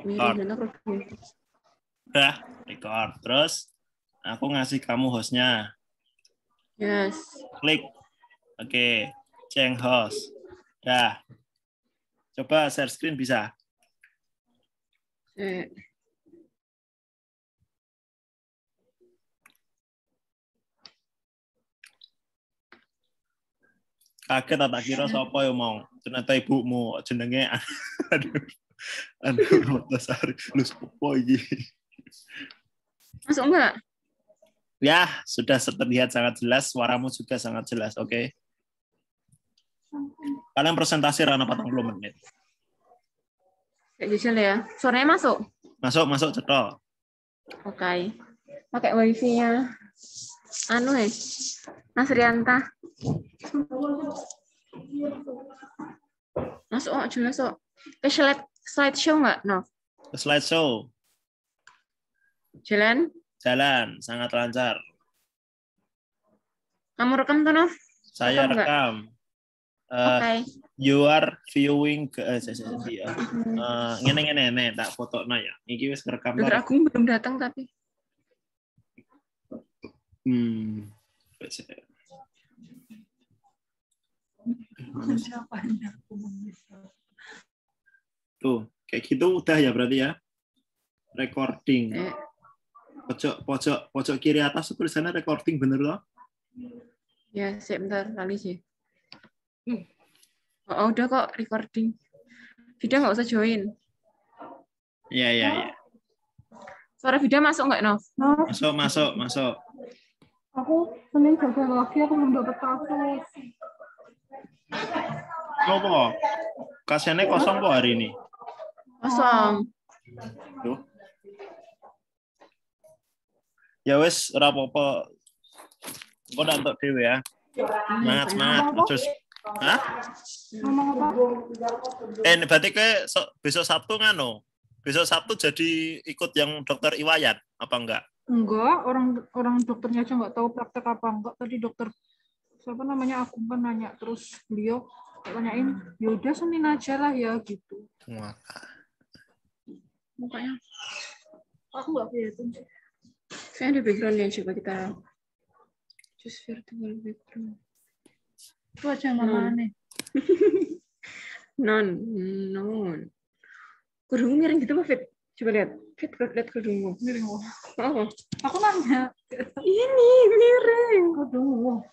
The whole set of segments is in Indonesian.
Record. Mirip banget. Udah, record. Terus aku ngasih kamu hostnya. Yes. Klik. Oke. Change host. Dah. Coba share screen bisa? Kaget tak kira sapa yo mau. Ternyata ibumu jenenge aduh Rotasari. Lu sapa iki? Masuk enggak? Ya, sudah terlihat sangat jelas, suaramu juga sangat jelas, oke? Kalian presentasi rana 40 menit. Kayak jujur ya. Suaranya masuk? Masuk cetok. Oke. Pakai wifi-nya. Anu Nasrianta. Masuk, jelas kok. Slideshow nggak, Nov? Slideshow. Jalan? Jalan, sangat lancar. Kamu rekam tuh, Nov? Saya rekam. Oke. You are viewing ngene tak fotona ya. Iki wis ngerekam Dokter Agung belum datang tapi. Tuh, kayak gitu udah ya berarti ya. Recording. Pojok kiri atas tulisannya recording bener loh. Ya, sebentar kali sih. Oh, udah kok recording. Vida nggak usah join. Iya. Suara Vida masuk nggak, Nov? Masuk. Aku Senin gagal lagi, aku belum dapat kasus. Apa? Kasiannya kosong kok hari ini. Kosong. Tuh. Ya wes, ora apa-apa. Kok ndak entuk dhewe ya. Semangat. Terus. Hah? Ngomong apa? Berarti ke besok Sabtu ngano? Besok Sabtu jadi ikut yang dokter Iwayan apa enggak? Enggak, orang dokternya aja nggak tahu praktek apa enggak. Tadi dokter siapa namanya aku kan nanya, terus beliau tanyain, ya udah Senin aja lah ya gitu. Mukanya. Aku nggak kelihatan sih. Saya ada background-nya, coba kita just virtual background. Itu aja mana nih? Non. Kerudung miring gitu apa, Fit? Coba lihat. Fit, lihat kerudungmu. Miring. Oh. Aku nanya. Ini miring. Aduh.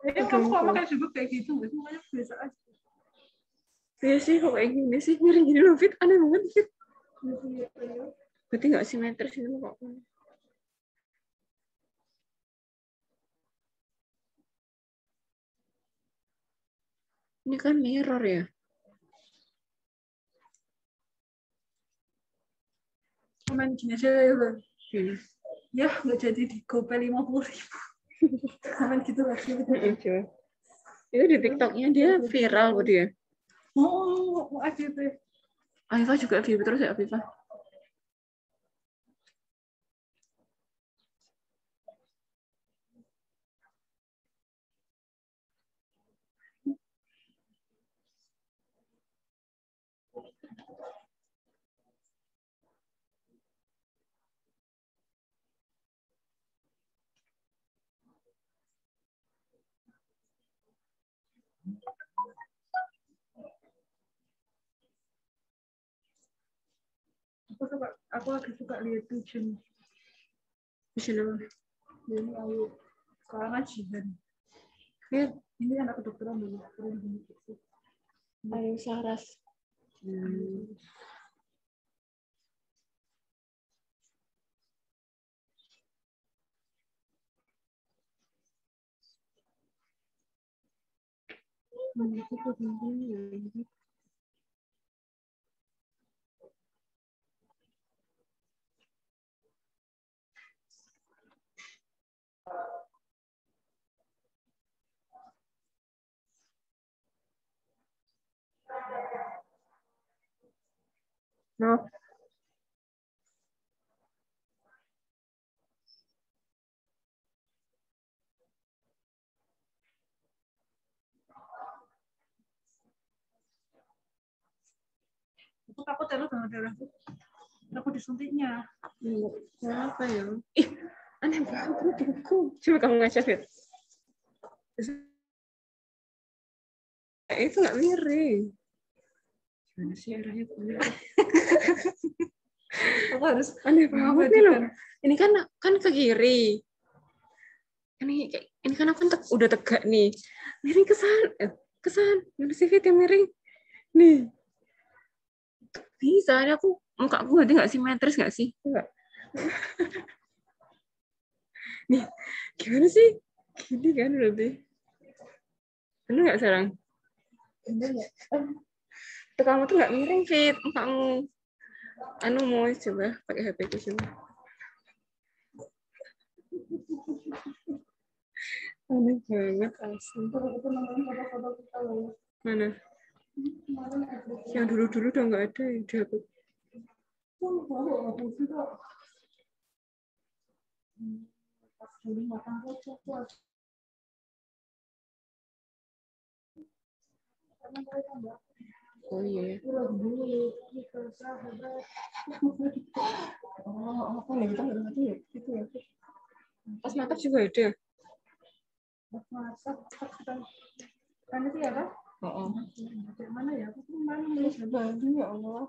Kamu kok pakai juga kayak gitu, makanya biasa aja. Iya sih, kok kayak gini sih, miring gini loh, Fit. Aneh banget, Fit. Berarti nggak simetris ini kok. Ini kan mirror ya. Main gini aja ya, Bang. Ya, nggak jadi di GoPay 50.000. Main gitu lagi. Coba. Itu di TikTok-nya dia viral kok dia. Oh, AGP. Afifa juga FYP terus ya, Afifa? Aku lagi suka lihat Tujuan. Bisa Jadi ayo sekarang kan Jihan. Ini anak kedokteran dulu. Ayo Saras. No. Aku takut terus dengan darahku. Aku disuntiknya. Kenapa ya? Ih, aneh banget perutku. Coba kamu ngaca, Fit. Itu nggak miring. Gimana sih arahnya? Aku harus Aneh banget nih loh. Ini kan ke kiri. Ini kan aku udah tegak nih. Miring kesan. Mana sih Fit yang miring? Nih. Bisa, ini mukaku berarti nggak simetris nggak sih? Enggak. Nih, gimana sih? Gini kan berarti. Bener nggak sekarang? Bener nggak? Kamu tuh nggak miring, Fit. Kamu mau coba pakai HP ku coba. Aneh banget asli. Mana? Yang dulu-dulu udah nggak ada ya di HP. Oh iya. Apa nih kita nggak ngerti ya? Itu ya. Pas mantap juga ada. Kan itu ya kan? Oh. Mana ya? Aku mana Bantu ya Allah.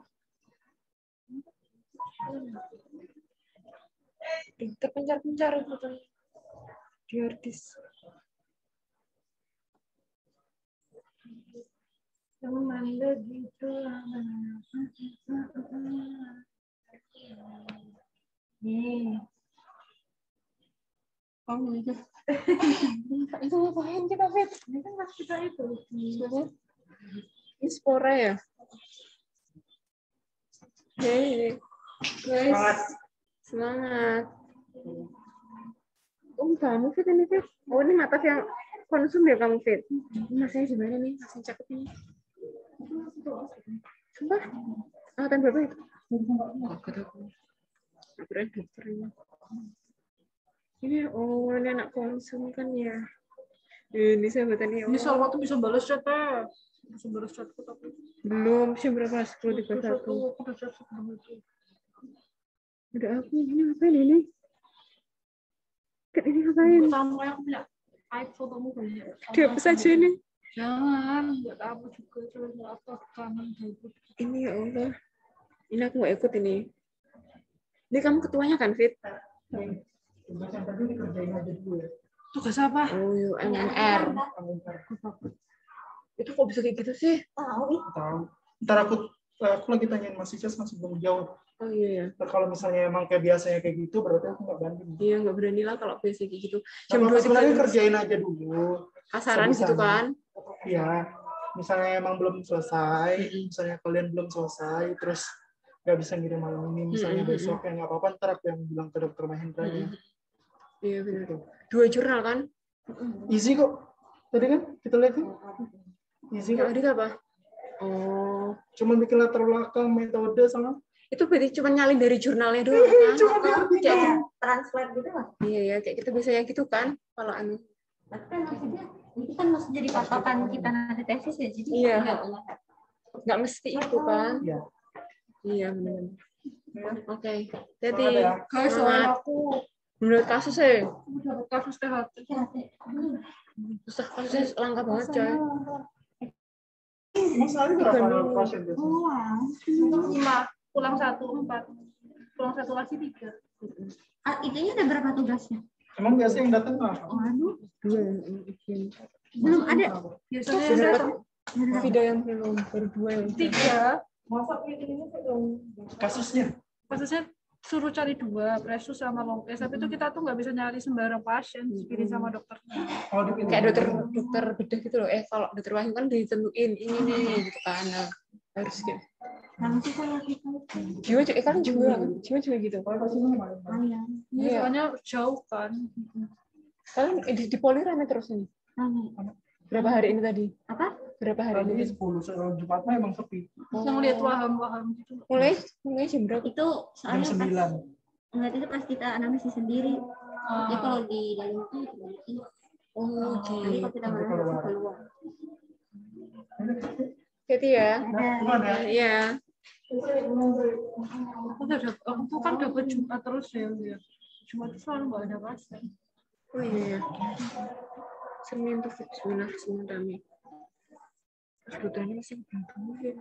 Terpencar-pencar betul. Di artis. teman begitu. Nih. Oh iya. Itu ngapain kita, Fit? Ini kan pas kita itu. Ini spora ya? Hei, guys. Semangat. Oh, kamu Fit ini, Fit. Oh, ini mata yang konsum ya kamu, Fit. Masanya gimana nih? Masih cakep ini. Sumpah? Angkatan berapa itu? Aku tahu. Aku udah dokter ini. Ini, ini anak konsum kan ya. Ini sahabatannya. Ini soal waktu bisa balas chat ya. Bisa balas chatku tapi Belum, sih berapa? 10.31. udah chat sebelum itu. Udah aku ini ngapain ini? Ini ngapain? Sama yang punya fotomu banyak. Dihapus aja ini. Jangan, nggak apa juga cuma nggak apa kangen gabut. Ini ya Allah. Ini aku nggak ikut ini. Ini kamu ketuanya kan, Fit? Tugas yang tadi dikerjain aja dulu ya. Tugas apa? Oh, MMR. Itu kok bisa kayak gitu sih? Tahu. Ntar aku lagi tanyain Mas Icas masih belum jawab. Oh iya ya. Ntar kalau misalnya emang kayak biasanya kayak gitu, berarti aku nggak banding. Iya, nggak berani lah kalau biasa kayak gitu. Jam 2 sebenarnya kerjain aja dulu. Kasaran gitu kan? Iya. Misalnya emang belum selesai, misalnya kalian belum selesai, terus nggak bisa ngirim malam ini, misalnya besok ya nggak apa-apa, ntar aku yang bilang ke dokter Mahendra. Iya benar. 2 jurnal kan? Easy kok. Tadi kan kita lihat kan? Easy kok. Yang apa? Oh. Cuma bikin latar belakang, metode sama. Itu berarti cuma nyalin dari jurnalnya doang kan? Cuma diartikan. Kayak translate gitu lah. Iya ya, kayak kita biasanya gitu kan? Kalau Tapi kan maksudnya itu kan masih jadi patokan kita nanti tesis ya. Jadi iya. Nggak mesti itu kan? Iya. Iya benar. Oke. Jadi Guys, soal aku menurut kasusnya dapat kasus THT. susah, kasusnya langka banget coy. Masalahnya berapa pasien biasanya? 5, pulang 1, 4. Pulang 1 lagi 3. Itunya ada berapa tugasnya? Emang biasa yang datang apa? Waduh, 2. belum ada. Biasanya yang datang Video yang belum berdua yang 3. Kasusnya? Kasusnya suruh cari 2, presus sama long case. Tapi itu kita tuh nggak bisa nyari sembarang pasien, dikirim sama dokternya. Oh, dipilih. kayak dokter bedah gitu loh. Kalau dokter Wahyu kan ditentuin ini nih gitu kan. Nah, harus gitu. Nanti kalau kita Jiwa juga kalian juga kan? Jiwa juga gitu. lumayan. Iya. Soalnya jauh kan. Kalian di poli rame terus nih. Berapa hari ini tadi? Apa? Berapa hari Tadi ini? 10, soal Jumat mah emang sepi. Yang lihat waham-waham gitu. Mulai jam berapa? Itu Jam soalnya 9. enggak itu pas kita analisis sendiri. Ya kalau di dalam itu berarti Oh, nanti kalau kita analisis keluar. jadi ya. Ada Gimana? Iya. Aku tuh kan dapat Jumat terus ya. Jumat itu selalu nggak ada pasien. Oh iya. Senin tuh seminar Senin kami. Terus dokternya masih ngobrol dulu ya.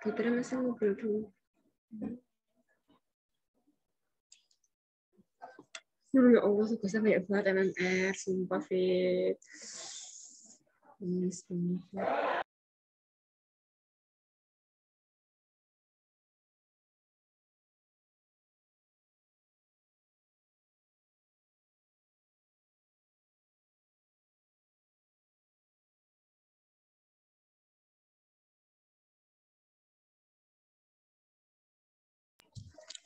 Dokternya masih ngobrol dulu. Ya Allah, tugasnya banyak banget MMR, sumpah Fit. Sumpah.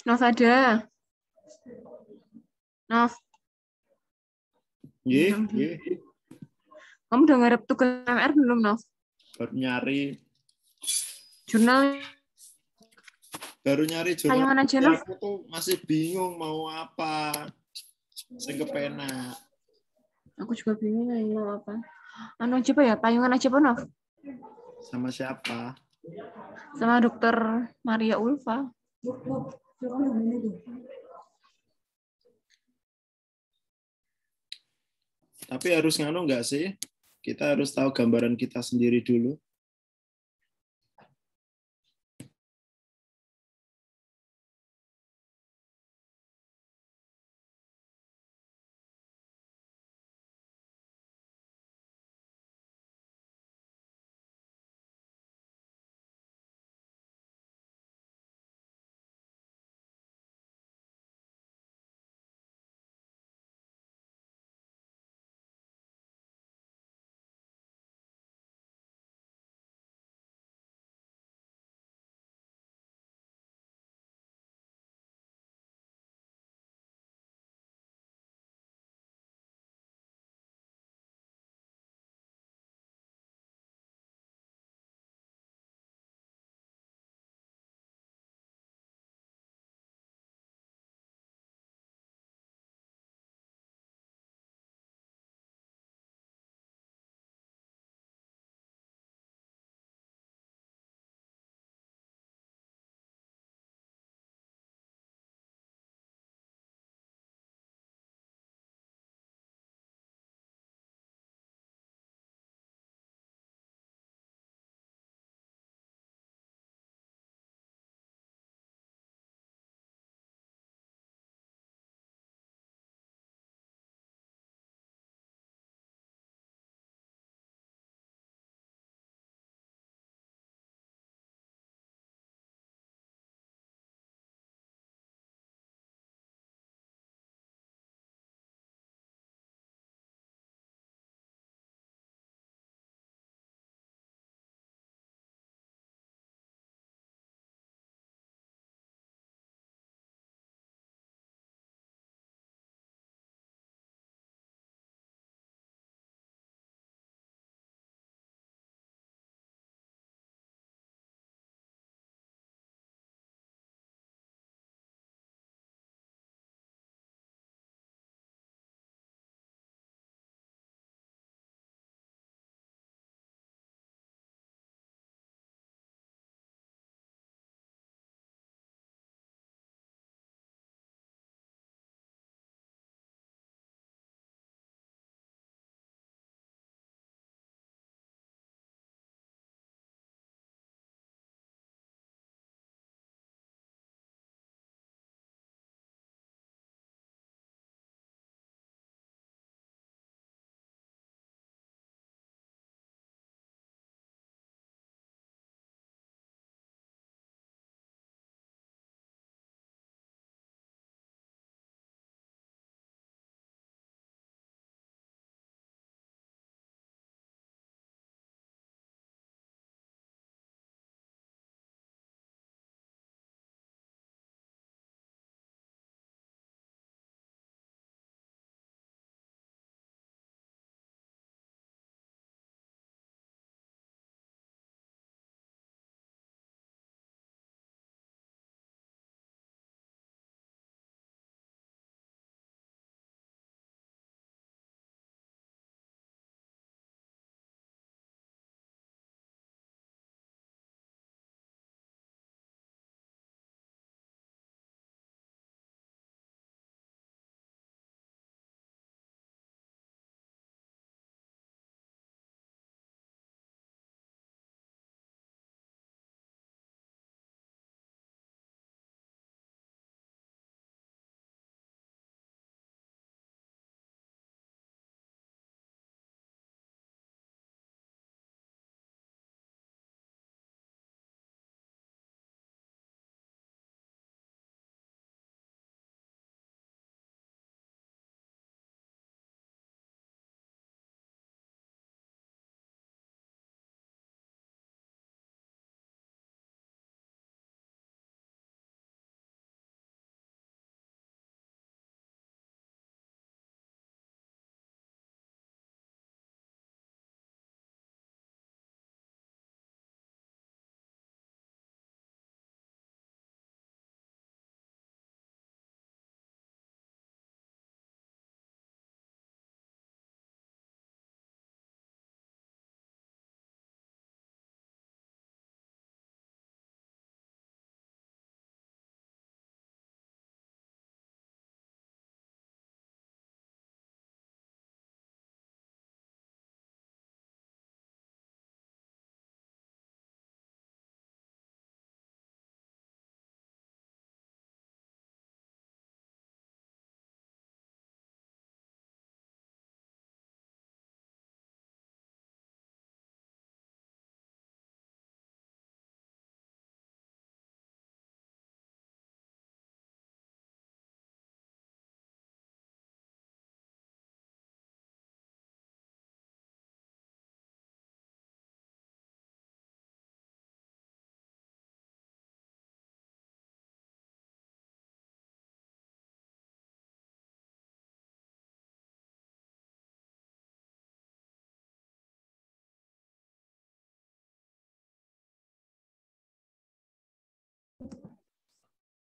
Nov ada. Nov, Nggih. kamu udah ngarep tugas MMR belum, Nov? Baru nyari Jurnal jurnal. tayangan aja, Nov. Aku tuh masih bingung mau apa. Saya kepenak. Aku juga bingung ya mau apa. Anu aja Pak ya, payungan aja Pak, Nov. Sama siapa? Sama dokter Maria Ulfa. Tapi harus nganu nggak sih? Kita harus tahu gambaran kita sendiri dulu.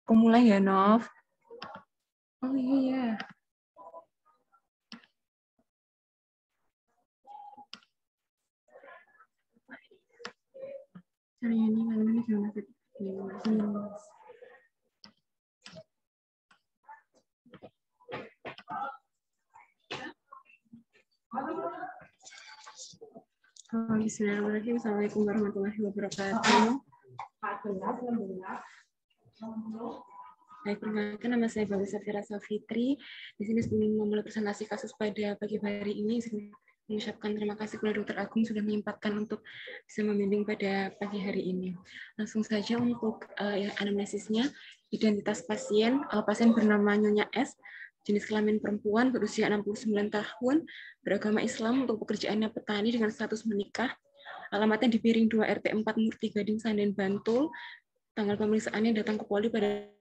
Aku mulai ya, Nov. Oh iya ya. Hari ini malam ini gimana sih? Bismillahirrahmanirrahim. Assalamualaikum warahmatullahi wabarakatuh. Baik, perkenalkan nama saya Bagus Safira Safitri. Di sini sebelum memulai presentasi kasus pada pagi hari ini, saya mengucapkan terima kasih kepada Dr. Agung sudah menyempatkan untuk bisa membimbing pada pagi hari ini. Langsung saja untuk anamnesisnya, identitas pasien. Pasien bernama Nyonya S, jenis kelamin perempuan, berusia 69 tahun, beragama Islam, untuk pekerjaannya petani dengan status menikah. Alamatnya di Piring 2 RT 4 Murti Gading Sanden Bantul. Tanggal pemeriksaannya datang ke Polri pada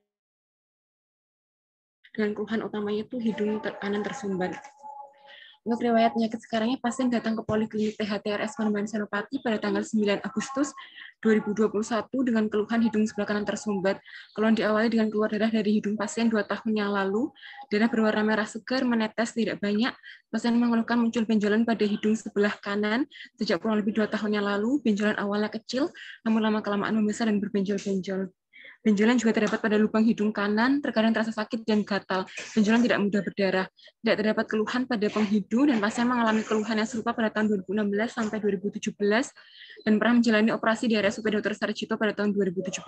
dengan keluhan utamanya itu hidung kanan tersumbat. Untuk riwayat penyakit sekarangnya, pasien datang ke Poliklinik THTRS Panembahan Senopati pada tanggal 9 Agustus 2021 dengan keluhan hidung sebelah kanan tersumbat. Keluhan diawali dengan keluar darah dari hidung pasien 2 tahun yang lalu. Darah berwarna merah segar, menetes tidak banyak. Pasien mengeluhkan muncul benjolan pada hidung sebelah kanan sejak kurang lebih 2 tahun yang lalu. Benjolan awalnya kecil, namun lama-kelamaan membesar dan berbenjol-benjol. Benjolan juga terdapat pada lubang hidung kanan, terkadang terasa sakit dan gatal. Benjolan tidak mudah berdarah. Tidak terdapat keluhan pada penghidung, dan pasien mengalami keluhan yang serupa pada tahun 2016 sampai 2017, dan pernah menjalani operasi di RSUP Dr. Sarjito pada tahun 2017.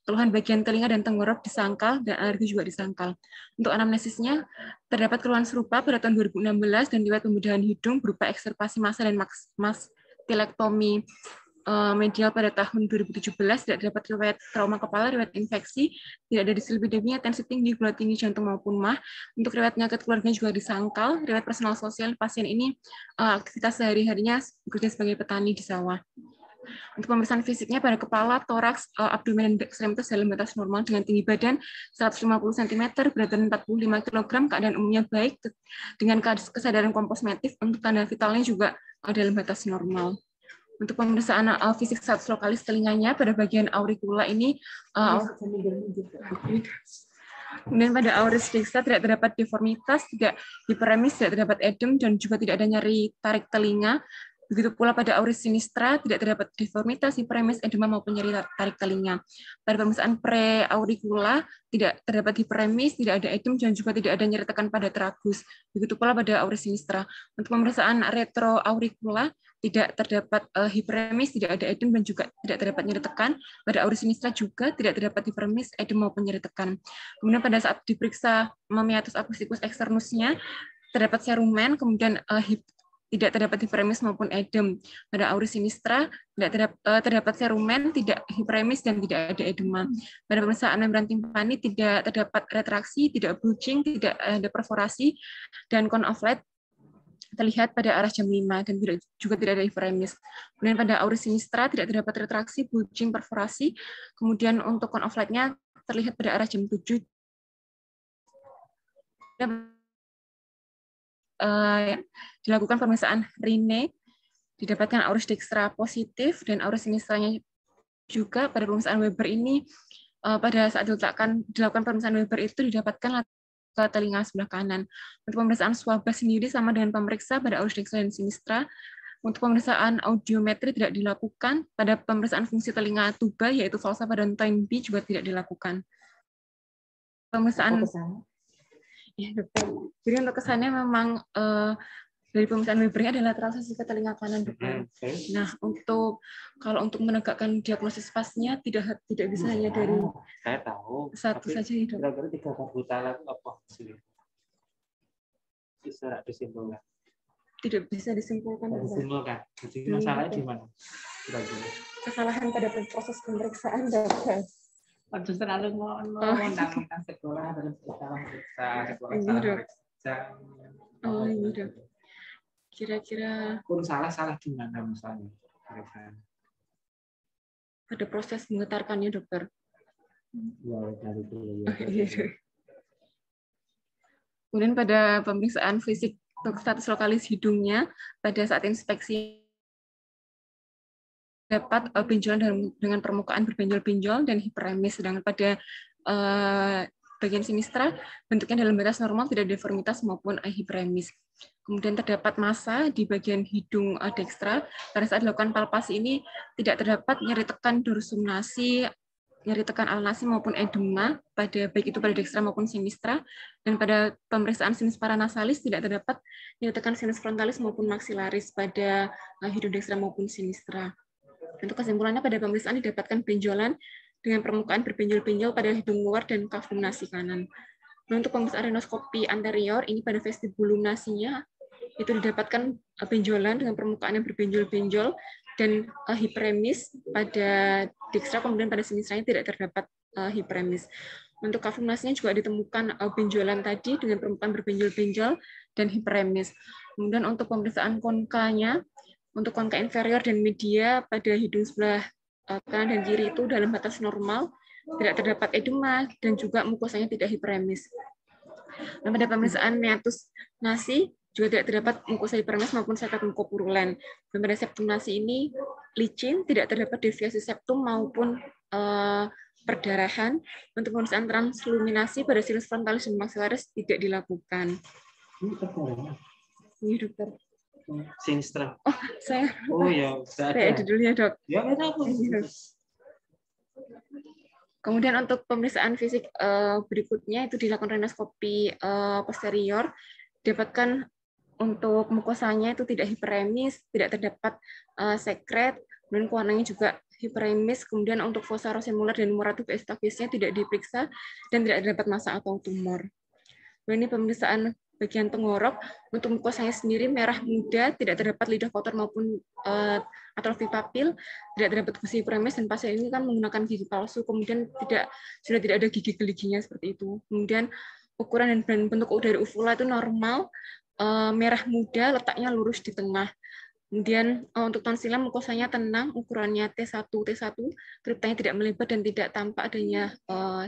Keluhan bagian telinga dan tenggorok disangkal, dan alergi juga disangkal. Untuk anamnesisnya, terdapat keluhan serupa pada tahun 2016, dan riwayat pembedahan hidung berupa ekstirpasi massal dan mastilektomi medial pada tahun 2017, tidak dapat riwayat trauma kepala, riwayat infeksi, tidak ada dislipidemia, tensi tinggi, gula tinggi jantung maupun MAH. Untuk riwayat penyakit keluarga juga disangkal. Riwayat personal sosial pasien ini aktivitas sehari-harinya bekerja sebagai petani di sawah. Untuk pemeriksaan fisiknya pada kepala, toraks, abdomen, dan ekstremitas dalam batas normal dengan tinggi badan 150 cm, berat badan 45 kg, keadaan umumnya baik dengan kesadaran komposmetif. Untuk tanda vitalnya juga dalam batas normal. Untuk pemeriksaan fisik status lokalis telinganya pada bagian auricula ini, kemudian pada auris dixa tidak terdapat deformitas, tidak hiperemis, tidak terdapat edem, dan juga tidak ada nyeri tarik telinga. Begitu pula pada auris sinistra tidak terdapat deformitas, hiperemis, edema maupun nyeri tarik telinga. Pada pemeriksaan preauricula tidak terdapat hiperemis, tidak ada edem, dan juga tidak ada nyeri tekan pada tragus. Begitu pula pada auris sinistra. Untuk pemeriksaan retroauricula tidak terdapat hiperemis, tidak ada edem, dan juga tidak terdapat nyeri tekan. Pada auris sinistra juga tidak terdapat hiperemis, edem maupun nyeri tekan. Kemudian pada saat diperiksa memeatus acusticus externusnya terdapat serumen, kemudian tidak terdapat hiperemis maupun edem. Pada auris sinistra tidak terdapat serumen, tidak hiperemis, dan tidak ada edema. Pada pemeriksaan membran timpani tidak terdapat retraksi, tidak bulging, tidak ada perforasi, dan cone of light terlihat pada arah jam 5, dan juga tidak ada hiperemis. Kemudian pada auris sinistra tidak terdapat retraksi, bulging, perforasi. Kemudian untuk cone of light-nya terlihat pada arah jam 7. Dilakukan pemeriksaan Rine, didapatkan auris dextra positif, dan auris sinistranya juga. Pada pemeriksaan Weber ini, pada saat dilakukan pemeriksaan Weber itu didapatkan ke telinga sebelah kanan. Untuk pemeriksaan swab sendiri sama dengan pemeriksa pada auris dextra dan sinistra. Untuk pemeriksaan audiometri tidak dilakukan. Pada pemeriksaan fungsi telinga tuba, yaitu falsa pada Toyn B, juga tidak dilakukan. Pemeriksaan ya, dokter. Jadi untuk kesannya memang dari pemeriksaan Weber adalah transfusi ke telinga kanan, dokter. Nah, kalau untuk menegakkan diagnosis pasnya tidak bisa hanya dari saya tahu satu saja, ya, dok. Kira-kira 3 buta itu apa sih? Bisa disimpulkan? Tidak bisa disimpulkan. Disimpulkan. Jadi masalahnya di mana? Kira-kira kesalahan pada proses pemeriksaan, dokter. Terus terlalu ngomong-ngomong sekolah terus salah periksa. Oh iya, dok. Kira-kira pun salah di mana misalnya? pada proses menggetarkannya, dokter. Ya, dari itu. Kemudian pada pemeriksaan fisik untuk status lokalis hidungnya, pada saat inspeksi dapat benjolan dengan permukaan berbenjol-benjol dan hiperemis, sedangkan pada bagian sinistra, bentuknya dalam batas normal, tidak deformitas maupun hiperemis. Kemudian terdapat massa di bagian hidung dekstra. Pada saat dilakukan palpasi ini tidak terdapat nyeri tekan dorsum nasi, nyeri tekan alanasi maupun edema pada baik itu pada dekstra maupun sinistra. Dan pada pemeriksaan sinus paranasalis tidak terdapat nyeri tekan sinus frontalis maupun maksilaris pada hidung dekstra maupun sinistra. Untuk kesimpulannya, pada pemeriksaan didapatkan benjolan dengan permukaan berbenjol-benjol pada hidung luar dan kafum nasi kanan. Nah, untuk pemeriksaan rinoskopi anterior, ini pada vestibulum nasinya itu didapatkan benjolan dengan permukaan yang berbenjol-benjol dan hiperemis pada dekstra, kemudian pada sinistranya tidak terdapat hiperemis. Untuk kafum nasinya juga ditemukan benjolan tadi dengan permukaan berbenjol-benjol dan hiperemis. Kemudian untuk pemeriksaan konkanya, untuk konka inferior dan media pada hidung sebelah kanan dan kiri itu dalam batas normal, tidak terdapat edema, dan juga mukosanya tidak hiperemis. Dan pada pemeriksaan meatus nasi juga tidak terdapat mukosa hiperemis maupun sekat mukopurulen. Dan pada septum nasi ini licin, tidak terdapat deviasi septum maupun perdarahan. Untuk pemeriksaan transluminasi pada sinus frontalis dan maxillaris tidak dilakukan. Ini dokter. Sinistra. Oh, saya. Oh ya, saya ada dulu ya, Dok. Ya, Kemudian untuk pemeriksaan fisik berikutnya itu dilakukan rinoskopi posterior. Dapatkan untuk mukosanya itu tidak hiperemis, tidak terdapat sekret, kemudian warnanya juga hiperemis. Kemudian untuk fossa rosemular dan muratus estavisnya tidak diperiksa dan tidak terdapat massa atau tumor. Kemudian ini pemeriksaan bagian tenggorok. Untuk mukosanya sendiri merah muda, tidak terdapat lidah kotor maupun atrofi papil, tidak terdapat gusi hiperemis, dan pasien ini kan menggunakan gigi palsu, kemudian sudah tidak ada gigi geliginya seperti itu. Kemudian ukuran dan bentuk dari uvula itu normal, merah muda, letaknya lurus di tengah. Kemudian untuk tonsilnya mukosanya tenang, ukurannya T1, kriptanya tidak melebar dan tidak tampak adanya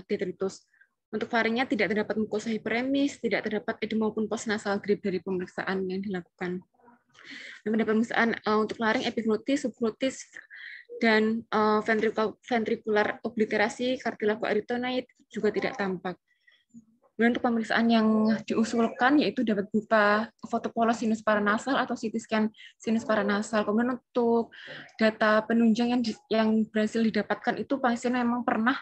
detritus. Untuk faringnya tidak terdapat mukosa hiperemis, tidak terdapat edema maupun postnasal grip dari pemeriksaan yang dilakukan. Dan pada pemeriksaan untuk laring, epiglotis, subglotis, dan ventricular obliterasi, cartilago arytenoid juga tidak tampak. Kemudian untuk pemeriksaan yang diusulkan yaitu dapat berupa foto polos sinus paranasal atau CT scan sinus paranasal. Kemudian untuk data penunjang yang berhasil didapatkan itu pasien memang pernah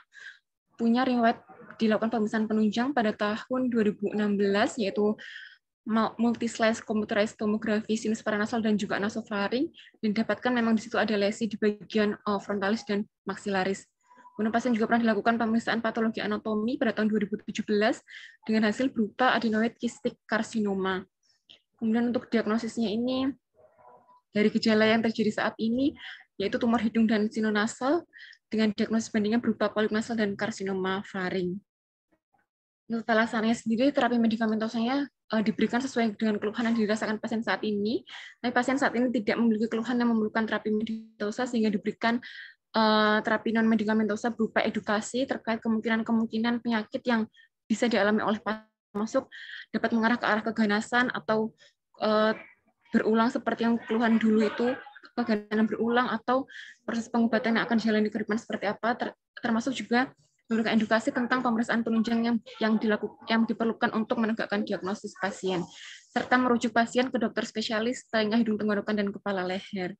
punya riwayat dilakukan pemeriksaan penunjang pada tahun 2016 yaitu multi-slice computerized tomography sinus paranasal dan juga nasofaring, dan didapatkan memang di situ ada lesi di bagian frontalis dan maxillaris. Kemudian pasien juga pernah dilakukan pemeriksaan patologi anatomi pada tahun 2017 dengan hasil berupa adenoid cystic carcinoma. Kemudian untuk diagnosisnya ini dari gejala yang terjadi saat ini yaitu tumor hidung dan sinonasal dengan diagnosis bandingan berupa polip nasal dan karsinoma faring. Untuk tata laksananya sendiri, terapi medikamentosanya diberikan sesuai dengan keluhan yang dirasakan pasien saat ini. Tapi pasien saat ini tidak memiliki keluhan yang memerlukan terapi medikamentosa sehingga diberikan terapi non-medikamentosa berupa edukasi terkait kemungkinan-kemungkinan penyakit yang bisa dialami oleh pasien, termasuk dapat mengarah ke arah keganasan atau berulang seperti yang keluhan dulu itu, keganasan berulang, atau proses pengobatan yang akan dijalani ke depan seperti apa, termasuk juga memberikan edukasi tentang pemeriksaan penunjang yang diperlukan untuk menegakkan diagnosis pasien, serta merujuk pasien ke dokter spesialis telinga, hidung, tenggorokan, dan kepala leher.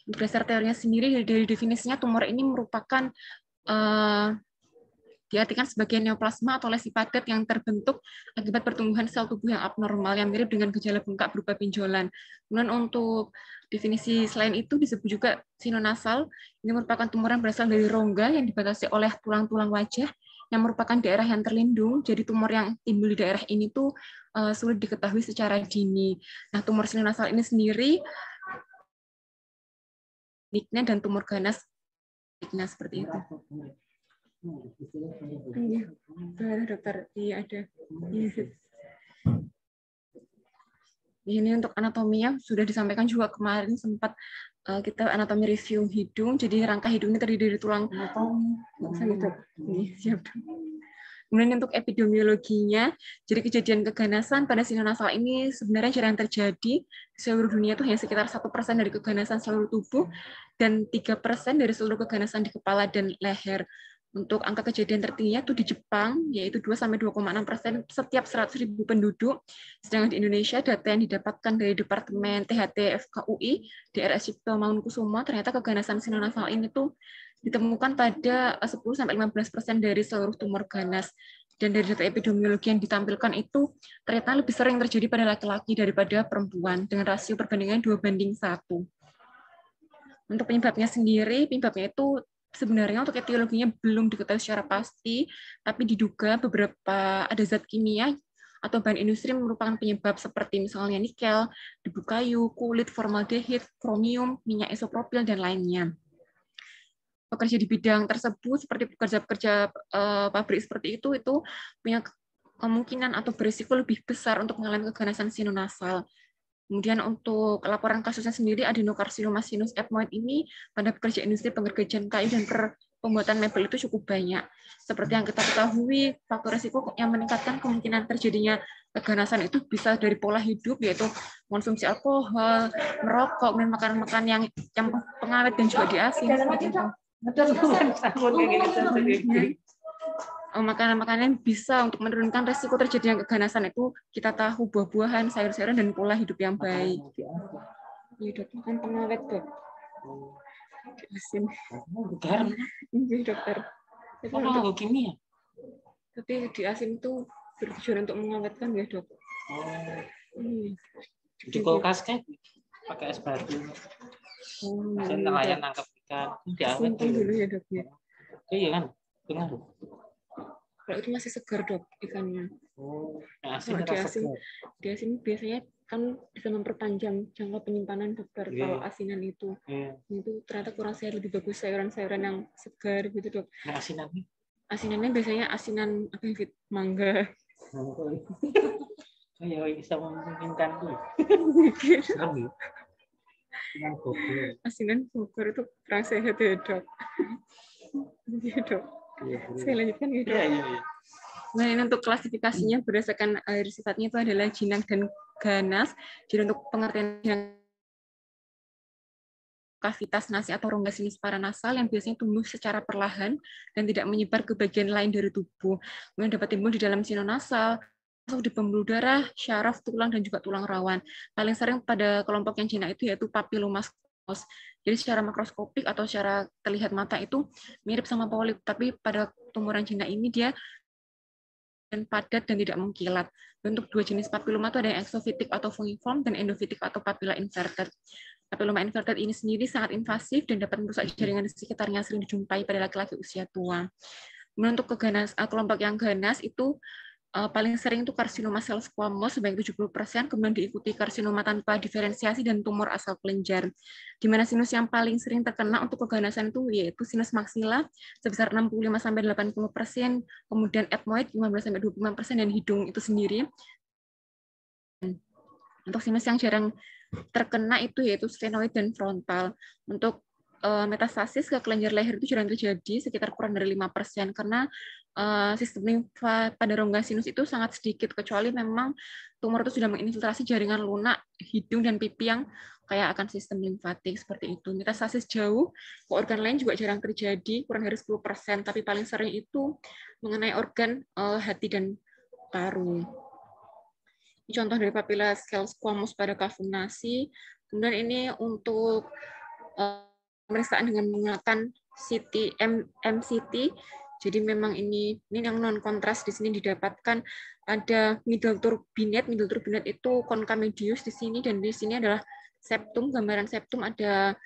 Berdasar teorinya sendiri, dari definisinya tumor ini merupakan diartikan sebagai neoplasma atau lesi padat yang terbentuk akibat pertumbuhan sel tubuh yang abnormal yang mirip dengan gejala bengkak berupa benjolan. Kemudian untuk definisi selain itu disebut juga sinonasal. Ini merupakan tumor yang berasal dari rongga yang dibatasi oleh tulang-tulang wajah yang merupakan daerah yang terlindung. Jadi tumor yang timbul di daerah ini tuh sulit diketahui secara dini. Nah, tumor sinonasal ini sendiri dan tumor ganas seperti itu. Iya, dokter. Iya, ada. Ini untuk anatominya sudah disampaikan juga kemarin, sempat kita anatomi review hidung. Jadi rangka hidung ini terdiri dari tulang. Siap. Kemudian untuk epidemiologinya, jadi kejadian keganasan pada sinonasal ini sebenarnya jarang terjadi. Di seluruh dunia itu hanya sekitar 1% dari keganasan seluruh tubuh dan 3% dari seluruh keganasan di kepala dan leher. Untuk angka kejadian tertingginya itu di Jepang, yaitu 2-2,6% setiap 100.000 penduduk. Sedangkan di Indonesia, data yang didapatkan dari Departemen THT FKUI, di RSUD Mangunkusumo, ternyata keganasan sinonasal ini tuh ditemukan pada 10-15% dari seluruh tumor ganas. Dan dari data epidemiologi yang ditampilkan itu, ternyata lebih sering terjadi pada laki-laki daripada perempuan, dengan rasio perbandingan 2:1. Untuk penyebabnya sendiri, penyebabnya itu sebenarnya untuk etiologinya belum diketahui secara pasti, tapi diduga beberapa ada zat kimia atau bahan industri merupakan penyebab seperti misalnya nikel, debu kayu, kulit, formaldehid, kromium, minyak isopropil, dan lainnya. Pekerja di bidang tersebut, seperti pekerja-pekerja pabrik seperti itu punya kemungkinan atau berisiko lebih besar untuk mengalami keganasan sinonasal. Kemudian untuk laporan kasusnya sendiri, adenokarsinoma sinus ethmoid ini pada pekerja industri penggergajian kayu dan pembuatan mebel itu cukup banyak. Seperti yang kita ketahui, faktor risiko yang meningkatkan kemungkinan terjadinya keganasan itu bisa dari pola hidup, yaitu konsumsi alkohol, merokok, dan makanan-makanan yang pengawet dan juga diasin. Makanan-makanan bisa untuk menurunkan resiko terjadinya keganasan itu kita tahu buah-buahan, sayur-sayuran, dan pola hidup yang baik. Ya dok, makan pengawet dok. Asin. Iya dokter. Untuk kimia. Tapi di asin itu bertujuan untuk mengawetkan ya dok. Di kulkas kan pakai es batu. Mesin nelayan nangkap ikan. Diawet dulu ya dok ya. Iya kan, dengar. Kalau itu masih segar dok ikannya. Asin di asin biasanya kan bisa memperpanjang jangka penyimpanan dokter. Kalau asinan itu ternyata kurang sehat, lebih bagus sayuran-sayuran yang segar gitu dok. Asinannya biasanya asinan apa ya, mangga. Ya bisa memungkinkan tuh. Asinan Bogor itu kurang sehat ya dok. Iya dok. Saya lanjutkan ya dok. Nah, ini untuk klasifikasinya berdasarkan air sifatnya itu adalah jinak dan ganas. Jadi untuk pengertian kavitas nasi atau rongga sinus paranasal yang biasanya tumbuh secara perlahan dan tidak menyebar ke bagian lain dari tubuh. Kemudian dapat timbul di dalam sinonasal, masuk di pembuluh darah, syaraf, tulang, dan juga tulang rawan. Paling sering pada kelompok yang jinak itu yaitu papillomas. Jadi secara makroskopik atau secara terlihat mata itu mirip sama polip, tapi pada tumburan jinak ini dia padat dan tidak mengkilat. Untuk dua jenis papilloma itu ada yang exofitik atau fungiform dan endofitik atau papilla inverted. Papilloma inverted ini sendiri sangat invasif dan dapat merusak jaringan di sekitarnya, sering dijumpai pada laki-laki usia tua. Kemudian untuk kelompok yang ganas itu paling sering itu karsinoma sel squamous sebanyak 70%, kemudian diikuti karsinoma tanpa diferensiasi dan tumor asal kelenjar. Di mana sinus yang paling sering terkena untuk keganasan itu yaitu sinus maksila sebesar 65-80%, kemudian ethmoid 15-25%, dan hidung itu sendiri. Untuk sinus yang jarang terkena itu yaitu sphenoid dan frontal. Untuk metastasis ke kelenjar leher itu jarang terjadi, sekitar kurang dari 5%, karena sistem limfa pada rongga sinus itu sangat sedikit, kecuali memang tumor itu sudah menginfiltrasi jaringan lunak, hidung, dan pipi yang kaya akan sistem limfatik seperti itu. Metastasis jauh ke organ lain juga jarang terjadi, kurang dari 10%, tapi paling sering itu mengenai organ hati dan paru. Contoh dari papilla sel squamous pada kavum-nasi. Kemudian ini untuk pemeriksaan dengan menggunakan CT, MCT. Jadi memang ini yang non kontras di sini didapatkan ada middle turbinate. Middle turbinate itu conchymedeus di sini, dan di sini adalah septum. Gambaran septum ada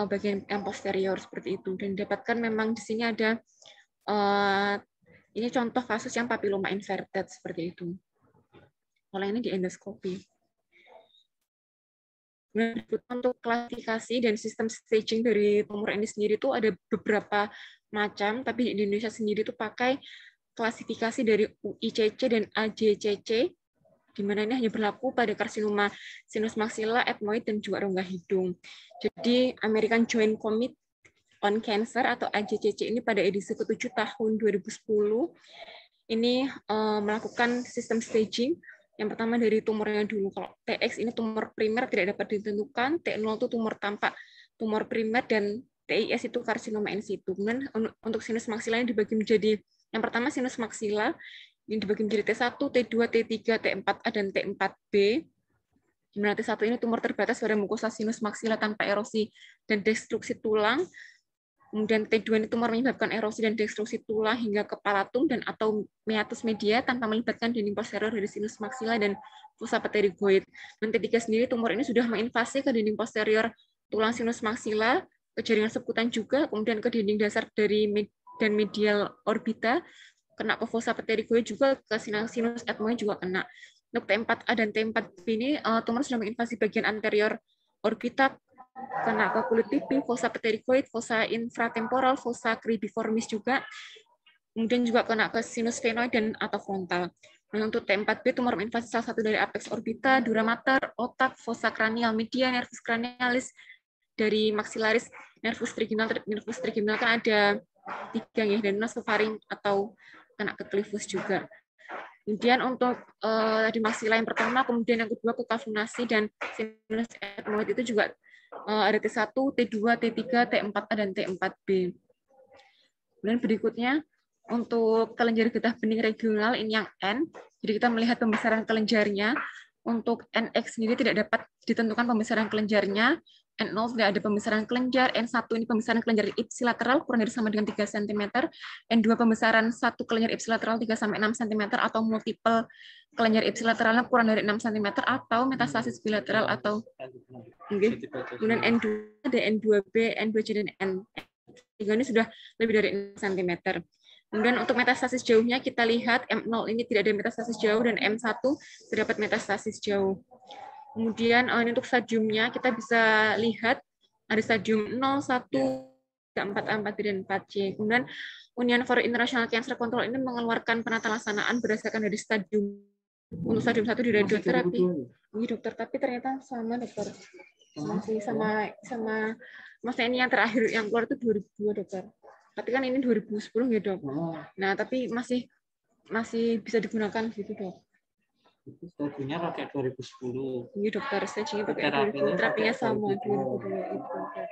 bagian yang posterior seperti itu. Dan didapatkan memang di sini ada ini contoh kasus yang papilloma inverted seperti itu. Kalau ini di endoskopi. Untuk klasifikasi dan sistem staging dari tumor ini sendiri itu ada beberapa macam, tapi di Indonesia sendiri itu pakai klasifikasi dari UICC dan AJCC, di mana ini hanya berlaku pada karsinoma sinus maksila, ethmoid, dan juga rongga hidung. Jadi American Joint Committee on Cancer atau AJCC ini pada edisi ke-7 tahun 2010 ini melakukan sistem staging. Yang pertama dari tumornya dulu. Kalau TX ini tumor primer tidak dapat ditentukan, T0 itu tumor tampak tumor primer, dan TIS itu karsinoma in situ. Kemudian untuk sinus maksila ini dibagi menjadi, yang pertama sinus maksila, ini dibagi menjadi T1, T2, T3, T4A, dan T4B. Di mana T1 ini tumor terbatas pada mukosa sinus maksila tanpa erosi dan destruksi tulang. Kemudian T2 ini tumor menyebabkan erosi dan destruksi tulang hingga ke palatum dan atau meatus media tanpa melibatkan dinding posterior dari sinus maksila dan fossa pterygoid. Dan T3 sendiri tumor ini sudah menginvasi ke dinding posterior tulang sinus maksila, ke jaringan subkutan juga, kemudian ke dinding dasar dari dan medial orbita, kena ke fossa pterygoid juga, ke sinus ethmoid juga kena. Untuk T4A dan T4B ini tumor sudah menginvasi bagian anterior orbita, kena ke kulit pipi, fossa pterygoid, fossa infratemporal, fossa cribriformis juga, kemudian juga kena ke sinus sphenoid dan atau frontal. Nah, untuk T4B tumor menginvasi salah satu dari apex orbita, dura mater, otak, fossa cranial media, nervus cranialis, dari maxillaris, nervus trigeminal kan ada 3 ya, dan nasofaring atau kena ke clivus juga. Kemudian untuk di maksila yang pertama, kemudian yang kedua ke kavunasi dan sinus ethmoid itu juga ada T1, T2, T3, T4A, dan T4B. Kemudian berikutnya untuk kelenjar getah bening regional ini yang N. Jadi kita melihat pembesaran kelenjarnya. Untuk NX sendiri tidak dapat ditentukan pembesaran kelenjarnya. N0 tidak ada pembesaran kelenjar. N1 ini pembesaran kelenjar ipsilateral kurang dari sama dengan 3 cm. N2 pembesaran 1 kelenjar ipsilateral 3 sampai 6 cm atau multiple kelenjar ipsilateralnya kurang dari 6 cm atau metastasis bilateral atau kemudian N2 ada N2B, N2C dan N3 ini sudah lebih dari 6 cm. Kemudian untuk metastasis jauhnya kita lihat M0 ini tidak ada metastasis jauh dan M1 terdapat metastasis jauh. Kemudian ini untuk stadiumnya kita bisa lihat ada stadium 0, 1, 4A, 4B, dan 4C. Kemudian Union for International Cancer Control ini mengeluarkan penata laksanaan berdasarkan dari stadium. Untuk stadium 1 di radioterapi. Ini dokter, tapi ternyata sama dokter. Masih sama maksudnya ini yang terakhir yang keluar itu 2002 dokter. Tapi kan ini 2010 ya dok. Nah tapi masih bisa digunakan gitu dok. Itu stadiumnya pakai 2010. Iya dokter, stagingnya pakai 2010. Terapinya sama 2002 itu dokter.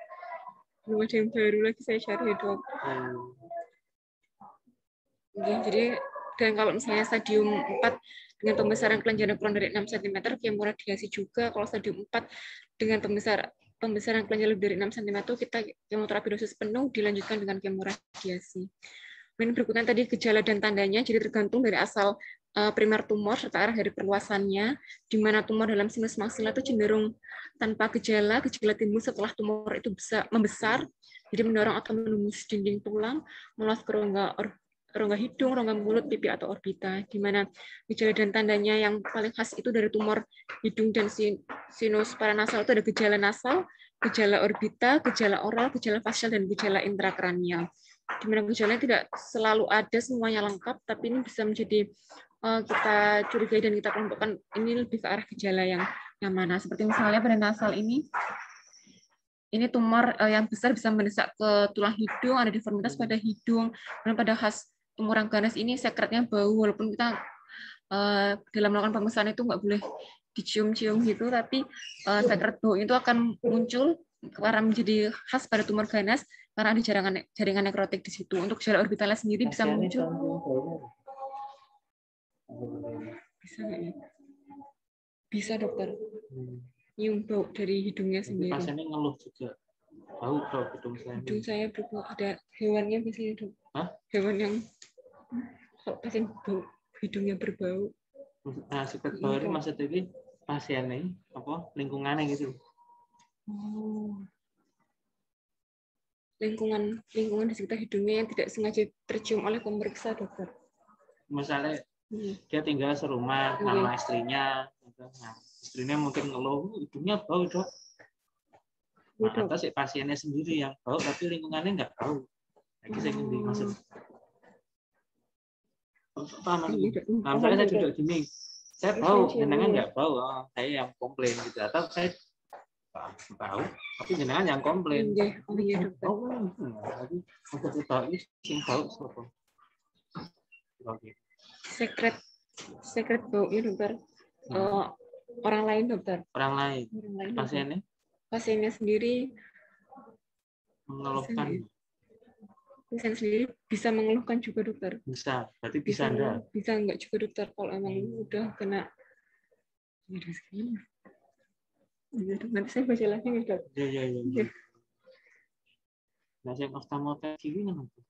Belum ada yang baru lagi saya cari ya dok. Ya, jadi dan kalau misalnya stadium 4 dengan pembesaran kelenjar kurang dari 6 cm, kemoradiasi juga. Kalau stadium 4 dengan pembesaran kelenjar lebih dari 6 cm, kita kemoterapi dosis penuh dilanjutkan dengan kemoradiasi. Kemudian berikutnya tadi gejala dan tandanya, jadi tergantung dari asal primer tumor serta arah dari perluasannya, di mana tumor dalam sinus maksila itu cenderung tanpa gejala timbul setelah tumor itu bisa membesar, jadi mendorong atau menembus dinding tulang, meluas ke rongga hidung, rongga mulut, pipi, atau orbita, di mana gejala dan tandanya yang paling khas itu dari tumor hidung dan sinus paranasal itu ada gejala nasal, gejala orbita, gejala oral, gejala facial, dan gejala intrakranial. Di mana gejalanya tidak selalu ada semuanya lengkap, tapi ini bisa menjadi kita curigai dan kita kelompokkan ini lebih ke arah gejala yang mana. Seperti misalnya pada nasal ini tumor yang besar bisa mendesak ke tulang hidung, ada deformitas pada hidung, dan pada khas tumor yang ganas ini sekretnya bau, walaupun kita dalam melakukan pemesanan itu nggak boleh dicium-cium gitu, tapi sekret bau itu akan muncul karena menjadi khas pada tumor ganas karena ada jaringan nekrotik di situ. Untuk gejala orbitalnya sendiri bisa muncul. Bisa nggak ya? Bisa dokter. Nyium bau dari hidungnya sendiri. Pasiennya ngeluh juga. Bau hidung saya. Hidung saya berbau. Ada hewannya biasanya dok. Hah? Hewan yang kalau pasien bau hidungnya berbau. Nah, sekret bau ini maksudnya ini pasiennya apa lingkungannya gitu. Oh. Lingkungan di sekitar hidungnya yang tidak sengaja tercium oleh pemeriksa dokter. Misalnya dia tinggal serumah sama istrinya, nah, istrinya mungkin ngeluh hidungnya bau dok. Nah, atau si pasiennya sendiri yang bau tapi lingkungannya nggak bau. Lagi saya ingin maksud. Nah, misalnya saya duduk gini, saya bau, jenengan nggak bau, saya yang komplain gitu. Atau saya bau, tapi jenengan yang komplain. Oh iya dokter. Jadi untuk bau ini sing bau siapa? Sekret bau ya dokter. Orang lain dokter. Orang lain. Pasiennya? Pasiennya sendiri mengeluhkan. Pasien sendiri bisa mengeluhkan juga dokter. Bisa, berarti bisa enggak? Bisa enggak juga dokter kalau emang udah kena. Nanti saya baca lagi nih dok. Iya. Nah, yang oftalmopegi ini kenapa?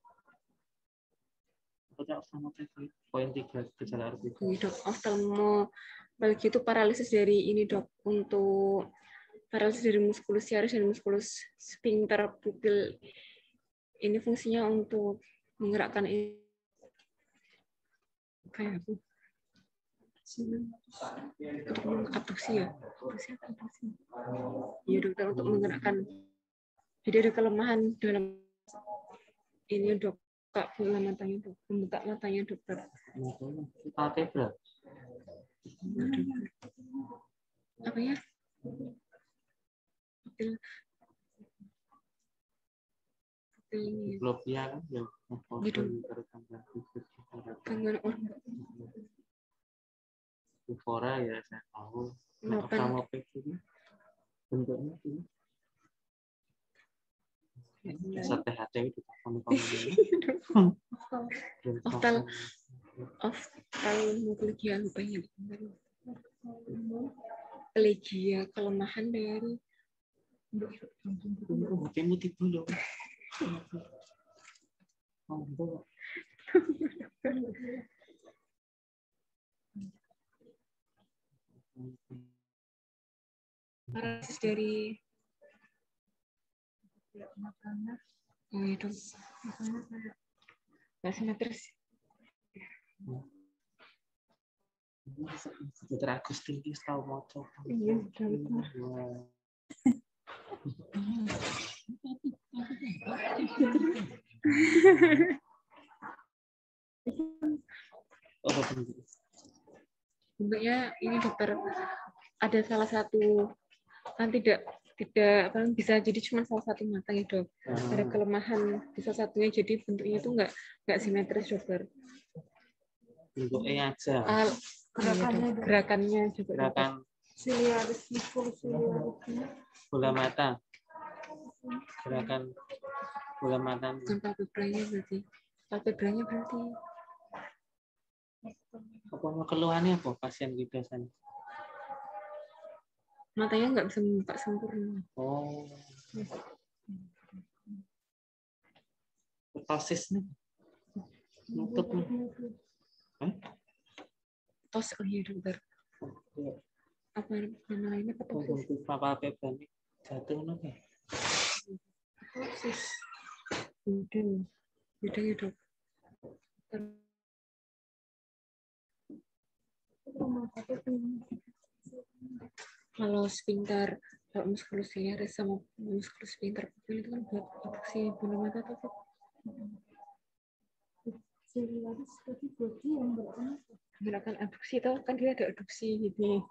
Apa oftalmopegi? Poin 3 gejala RPD. Ini dok, oftalmopegi itu paralisis dari ini dok, untuk paralisis dari muskulus siaris dan muskulus sphincter pupil. Ini fungsinya untuk menggerakkan ini. Kayak apa? Untuk mengabduksi ya. Iya dokter, untuk menggerakkan. Jadi ada kelemahan dalam ini dok, bola matanya dok, membuka matanya dokter. Palpebra. Apa ya? Diplopia kan ya. Gangguan organ. Uvora ya saya tahu. Nah, oftalmopegi ini bentuknya ini. Bisa THT itu oftalmoplegia lupa ya. Plegia, kelemahan dari kamu tipu loh. paralisis dari itu nggak simetris. Dokter Agustin ini tahu mau coba. Iya, bentuknya ini dokter, ada salah satu kan tidak bisa jadi cuma salah satu mata ya dok. Ada kelemahan di salah satunya, jadi bentuknya itu nggak simetris dokter. Bentuknya aja. Gerakannya juga. Gerakan Siliaris bola mata. Gerakan bola mata. Bukan palpebranya berarti. Palpebranya berarti. Apa mau keluhannya apa pasien di biasanya? Matanya nggak bisa membuka sempurna. Oh. Ptosis nih. Nutup nih. Tos, oh iya dokter. Apa nama lainnya ptosis? Palpebra nih jatuh nih. Ptosis. Beda ya dok. Kalau sphincter, kalau muskulus siaris sama muskulus sphincter pupil itu kan buat abduksi bola mata atau Siliaris tadi bodi yang gerakan abduksi, itu kan dia ada abduksi gitu.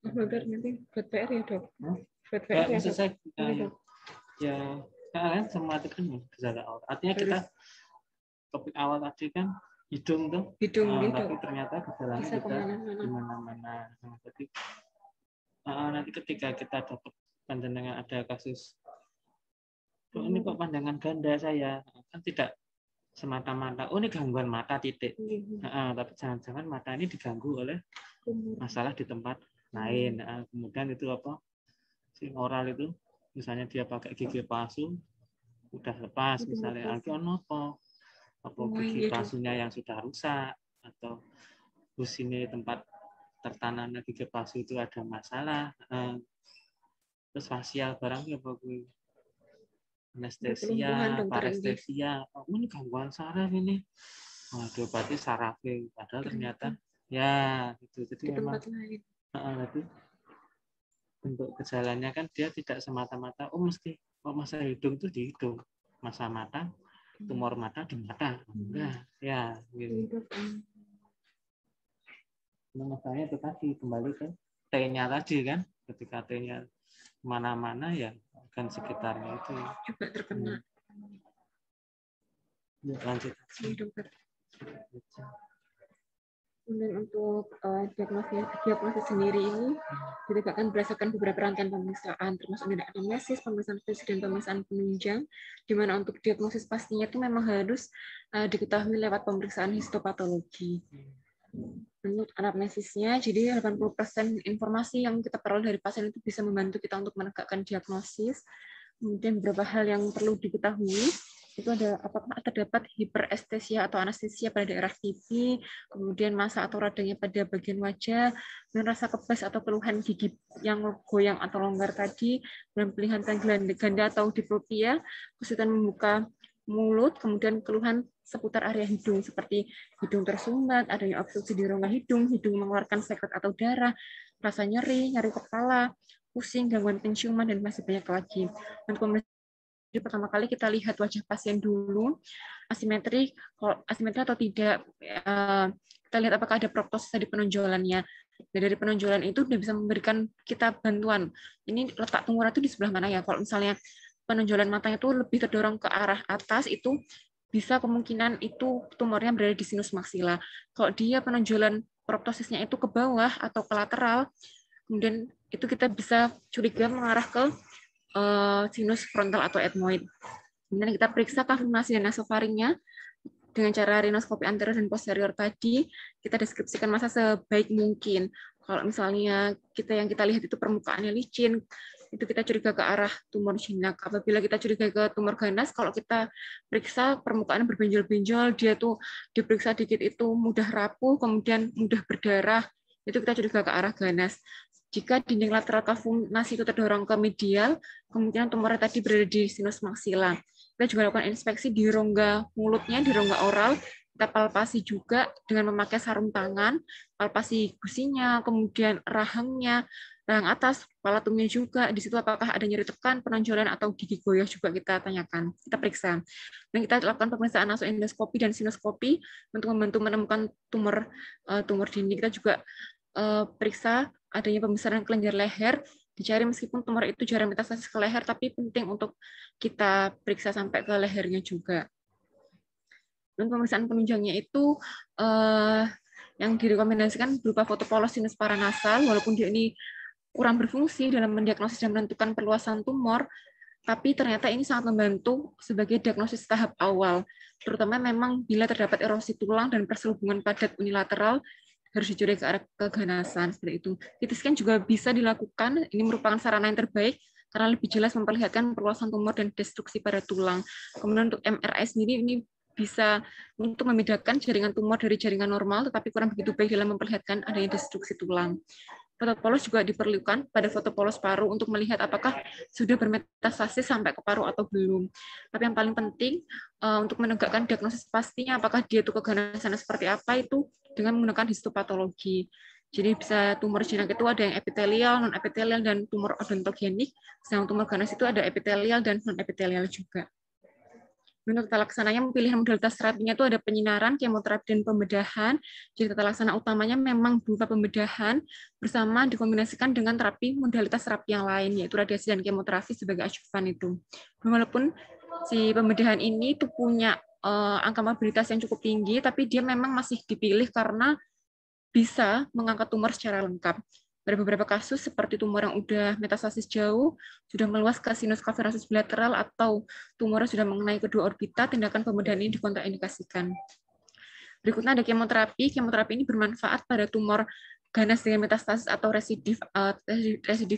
Dokter nanti buat PR ya dok. Buat PR ya dok. Ya kalian semua itu kan gejala awal. Artinya kita topik awal tadi kan hidung tuh. Tapi ternyata gejalanya kita di mana-mana. Jadi nanti ketika kita dapat pandangan ada kasus ini kok pandangan ganda saya, kan tidak semata-mata ini gangguan mata titik. Tapi jangan-jangan mata ini diganggu oleh masalah di tempat lain. Kemudian itu apa? Si oral itu misalnya dia pakai gigi palsu udah lepas misalnya, apa gigi palsunya yang sudah rusak, atau terus ini tempat tertanamnya gigi palsu itu ada masalah. Terus fasial barangnya bagus, anestesia, parestesia, ini gangguan saraf ini. Waduh, berarti sarafnya, padahal ternyata ya itu. Jadi memang tapi bentuk gejalanya kan dia tidak semata-mata mesti masa hidung itu di hidung, masa mata, tumor mata di mata. Nah, ya gitu. Makanya itu tadi kembali ke T-nya tadi kan, ketika T-nya mana-mana ya kan sekitarnya itu juga terkena. Lanjut. Kemudian untuk diagnosis sendiri ini ditegakkan berdasarkan beberapa rangkaian pemeriksaan, termasuk tindak anamnesis, pemeriksaan fisik, dan pemeriksaan penunjang, di mana untuk diagnosis pastinya itu memang harus diketahui lewat pemeriksaan histopatologi. Menurut anamnesisnya, jadi 80% informasi yang kita peroleh dari pasien itu bisa membantu kita untuk menegakkan diagnosis. Kemudian beberapa hal yang perlu diketahui, itu ada apakah terdapat hiperestesia atau anestesia pada daerah pipi, kemudian masa atau radangnya pada bagian wajah, dan rasa kebas atau keluhan gigi yang goyang atau longgar tadi, dan pilihan ganda atau diplopia, kesulitan membuka mulut, kemudian keluhan seputar area hidung seperti hidung tersumbat, adanya obstruksi di rongga hidung, hidung mengeluarkan sekret atau darah, rasa nyeri, nyeri kepala, pusing, gangguan penciuman, dan masih banyak lagi. Jadi pertama kali kita lihat wajah pasien dulu, asimetri atau tidak, kita lihat apakah ada proptosis di penonjolannya. Dan dari penonjolan itu sudah bisa memberikan kita bantuan. Ini letak tumor itu di sebelah mana ya? Kalau misalnya penonjolan matanya itu lebih terdorong ke arah atas, itu bisa kemungkinan itu tumornya berada di sinus maksila. Kalau dia penonjolan proptosisnya itu ke bawah atau ke lateral, kemudian itu kita bisa curiga mengarah ke sinus frontal atau ethmoid. Kemudian kita periksa konfirmasi dan nasofaringnya dengan cara rinoskopi anterior dan posterior tadi. Kita deskripsikan masa sebaik mungkin. Kalau misalnya kita lihat itu permukaannya licin, itu kita curiga ke arah tumor jinak. Apabila kita curiga ke tumor ganas, kalau kita periksa permukaannya berbenjol-benjol, dia tuh diperiksa dikit itu mudah rapuh, kemudian mudah berdarah, itu kita curiga ke arah ganas. Jika dinding lateral kavum nasi itu terdorong ke medial, kemungkinan tumornya tadi berada di sinus maksila. Kita juga lakukan inspeksi di rongga mulutnya, di rongga oral. Kita palpasi juga dengan memakai sarung tangan, palpasi gusinya, kemudian rahangnya, rahang atas, palatumnya juga. Di situ apakah ada nyeri tekan, penonjolan, atau gigi goyah juga kita tanyakan. Kita periksa. Dan kita lakukan pemeriksaan nasoendoskopi dan sinuskopi untuk membantu menemukan tumor dinding. Kita juga periksa adanya pembesaran kelenjar leher, dicari meskipun tumor itu jarang metastasis ke leher, tapi penting untuk kita periksa sampai ke lehernya juga. Dan pemeriksaan penunjangnya itu yang direkomendasikan berupa foto polos sinus paranasal, walaupun dia ini kurang berfungsi dalam mendiagnosis dan menentukan perluasan tumor, tapi ternyata ini sangat membantu sebagai diagnosis tahap awal, terutama memang bila terdapat erosi tulang dan perselubungan padat unilateral, harus dicurigai ke arah keganasan seperti itu. CT scan juga bisa dilakukan, ini merupakan sarana yang terbaik karena lebih jelas memperlihatkan perluasan tumor dan destruksi pada tulang. Kemudian untuk MRI sendiri ini bisa untuk membedakan jaringan tumor dari jaringan normal, tetapi kurang begitu baik dalam memperlihatkan adanya destruksi tulang. Foto polos juga diperlukan pada foto polos paru untuk melihat apakah sudah bermetastasis sampai ke paru atau belum. Tapi yang paling penting untuk menegakkan diagnosis pastinya apakah dia itu keganasannya seperti apa itu dengan menggunakan histopatologi. Jadi bisa tumor jinak itu ada yang epitelial, non epitelial, dan tumor odontogenik. Sedangkan tumor ganas itu ada epitelial dan non epitelial juga. Menurut tata laksananya pilihan modalitas terapinya itu ada penyinaran, kemoterapi, dan pembedahan. Jadi tata laksana utamanya memang berupa pembedahan bersama dikombinasikan dengan modalitas terapi yang lain, yaitu radiasi dan kemoterapi sebagai adjuvan itu. Walaupun si pembedahan ini tuh punya angka mobilitas yang cukup tinggi, tapi dia memang masih dipilih karena bisa mengangkat tumor secara lengkap. Pada beberapa kasus seperti tumor yang udah metastasis jauh, sudah meluas ke sinus cavernosus bilateral atau tumornya sudah mengenai kedua orbita, tindakan pembedahan ini dikontraindikasikan. Berikutnya ada kemoterapi. Kemoterapi ini bermanfaat pada tumor ganas dengan metastasis atau residif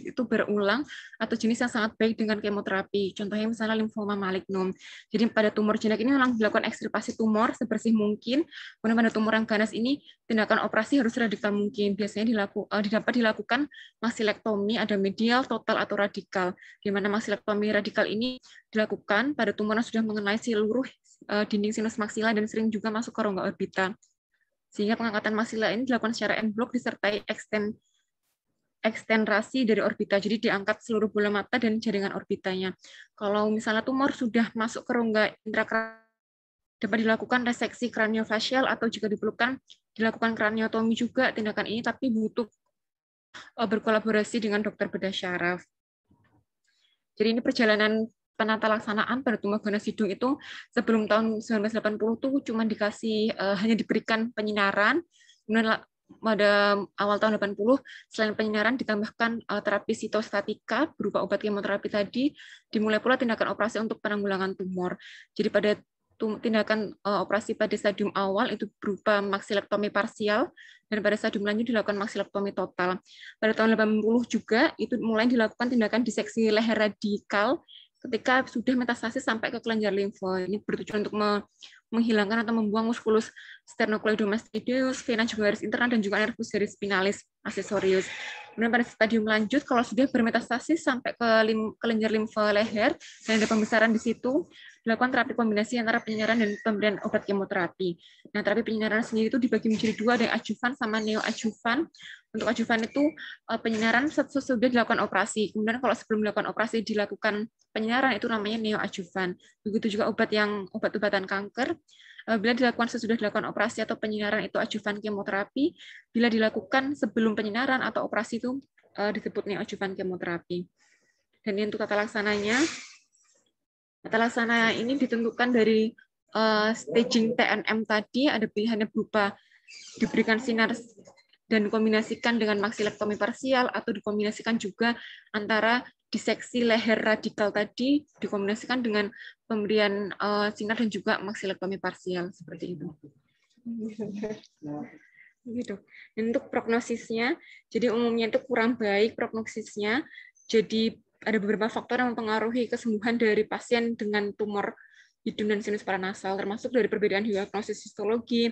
itu berulang atau jenis yang sangat baik dengan kemoterapi. Contohnya misalnya limfoma malignum. Jadi pada tumor jinak ini langsung dilakukan ekstirpasi tumor sebersih mungkin. Kemudian pada tumor yang ganas ini tindakan operasi harus radikal mungkin. Biasanya dapat dilakukan maksilektomi, ada medial, total, atau radikal. Di mana maksilektomi radikal ini dilakukan pada tumor yang sudah mengenai seluruh dinding sinus maksila dan sering juga masuk ke rongga orbita. Sehingga pengangkatan maksila ini dilakukan secara en bloc disertai ekstenrasi dari orbita. Jadi diangkat seluruh bola mata dan jaringan orbitanya. Kalau misalnya tumor sudah masuk ke rongga intrakranio, dapat dilakukan reseksi kraniofacial atau jika diperlukan dilakukan kraniotomi juga tindakan ini, tapi butuh berkolaborasi dengan dokter bedah syaraf. Jadi ini perjalanan penata laksanaan pada tumor ganas hidung itu sebelum tahun 1980 tuh cuma hanya diberikan penyinaran, Kemudian pada awal tahun 80, selain penyinaran ditambahkan terapi sitostatika berupa obat kemoterapi tadi, dimulai pula tindakan operasi untuk penanggulangan tumor. Jadi pada tindakan operasi pada stadium awal itu berupa maksilektomi parsial, dan pada stadium lanjut dilakukan maksilektomi total. Pada tahun 80 juga itu mulai dilakukan tindakan diseksi leher radikal ketika sudah metastasis sampai ke kelenjar limfa. Ini bertujuan untuk menghilangkan atau membuang musculus sternocleidomastoideus, vena jugularis interna, dan juga nervus varis spinalis accessorius. Kemudian pada stadium lanjut, kalau sudah bermetastasis sampai ke kelenjar limfa leher dan ada pembesaran di situ, dilakukan terapi kombinasi antara penyinaran dan pemberian obat kemoterapi. Nah, terapi penyinaran sendiri itu dibagi menjadi dua, ada yang adjuvan sama neoadjuvan. Untuk adjuvan itu penyinaran sesudah dilakukan operasi. Kemudian kalau sebelum dilakukan operasi dilakukan penyinaran itu namanya neoadjuvan. Begitu juga obat-obatan kanker. Bila dilakukan sesudah dilakukan operasi atau penyinaran itu adjuvan kemoterapi. Bila dilakukan sebelum penyinaran atau operasi itu disebut neoadjuvan kemoterapi. Dan untuk tata laksananya, tata laksana ini ditentukan dari staging TNM tadi, ada pilihannya berupa diberikan sinar dan dikombinasikan dengan maksilektomi parsial atau dikombinasikan juga antara diseksi leher radikal tadi dikombinasikan dengan pemberian sinar dan juga maksilektomi parsial seperti itu. Gitu. Untuk prognosisnya, jadi umumnya itu kurang baik prognosisnya. Jadi ada beberapa faktor yang mempengaruhi kesembuhan dari pasien dengan tumor hidung dan sinus paranasal, termasuk dari perbedaan diagnosis histologi,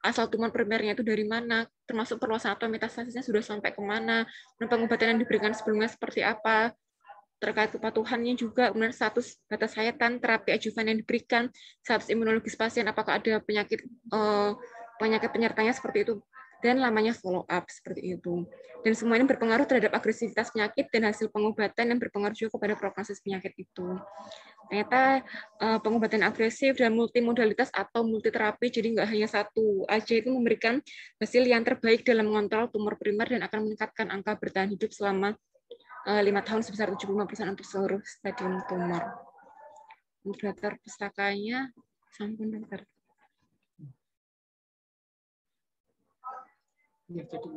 asal tumor primernya itu dari mana, termasuk perluasan atau metastasisnya sudah sampai kemana, dan pengobatan yang diberikan sebelumnya seperti apa, terkait kepatuhannya juga, kemudian status batas hayatan, terapi adjuvan yang diberikan, status imunologis pasien, apakah ada penyakit penyertanya seperti itu, dan lamanya follow up seperti itu. Dan semua ini berpengaruh terhadap agresivitas penyakit dan hasil pengobatan yang berpengaruh juga kepada prognosis penyakit itu. Ternyata pengobatan agresif dan multimodalitas atau multiterapi, jadi nggak hanya satu aja, itu memberikan hasil yang terbaik dalam mengontrol tumor primer dan akan meningkatkan angka bertahan hidup selama 5 tahun sebesar 75% untuk seluruh stadium tumor. Daftar pustakanya, sampun dokter. Ya, jadi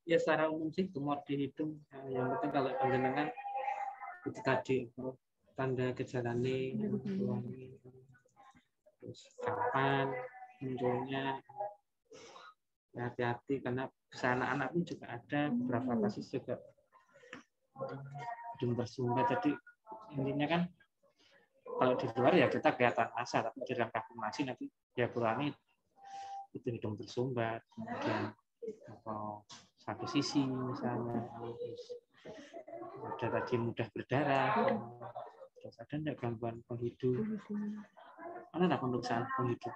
ya secara umum sih tumor di hidung yang penting kalau panjenengan itu tadi tanda gejalanya, terus kapan munculnya, hati-hati karena bisa anak-anak pun juga ada beberapa kasus juga hidung bersumbat. Jadi intinya kan kalau di luar ya kita kelihatan asal, tapi di dalam konfirmasi nanti ya kurangnya itu hidung bersumbat, kemudian atau satu sisi misalnya, terus ada tadi mudah berdarah, terus ada enggak gangguan penghidung, mana ada pemeriksaan penghidung?